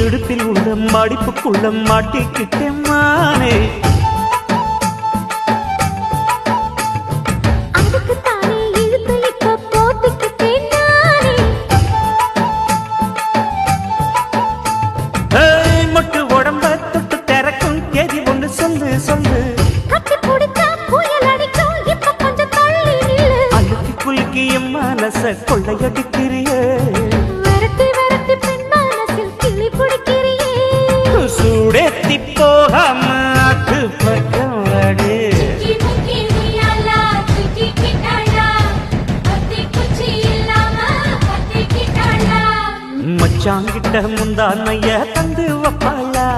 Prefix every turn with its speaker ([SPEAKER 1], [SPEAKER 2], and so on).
[SPEAKER 1] இடுப்பில் உள்ள மடிப்புக்குள்ள மாட்டிக்கிட்டேன் மானே. மொட்டு உடம்ப தொட்டு திறக்கும் தேதி ஒன்று சொல்லு சொல்லு. அழுத்தி குலுக்கி என் மனச கொள்ளையடிக்கிறியே. சூடேத்தி போகாம அது பக்கம் வாடு. மச்சாங்கிட்ட முந்தானைய தந்து வப்பாளா.